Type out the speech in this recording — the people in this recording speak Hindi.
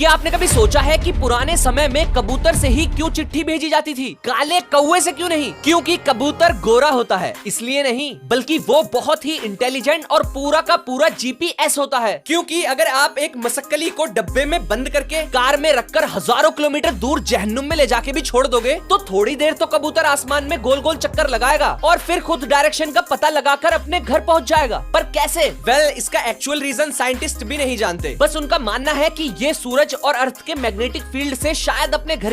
क्या आपने कभी सोचा है कि पुराने समय में कबूतर से ही क्यों चिट्ठी भेजी जाती थी, काले कौवे से क्यों नहीं? क्योंकि कबूतर गोरा होता है, इसलिए नहीं, बल्कि वो बहुत ही इंटेलिजेंट और पूरा का पूरा जीपीएस होता है। क्योंकि अगर आप एक मसक्कली को डब्बे में बंद करके कार में रखकर हजारों किलोमीटर दूर जहन्नुम में ले जाके भी छोड़ दोगे तो थोड़ी देर तो कबूतर आसमान में गोल गोल चक्कर लगाएगा और फिर खुद डायरेक्शन का पता लगाकर अपने घर पहुंच जाएगा। पर कैसे? इसका एक्चुअल रीजन साइंटिस्ट भी नहीं जानते। बस उनका मानना है कि ये सूरज और अर्थ के मैग्नेटिक फील्ड से शायद अपने घर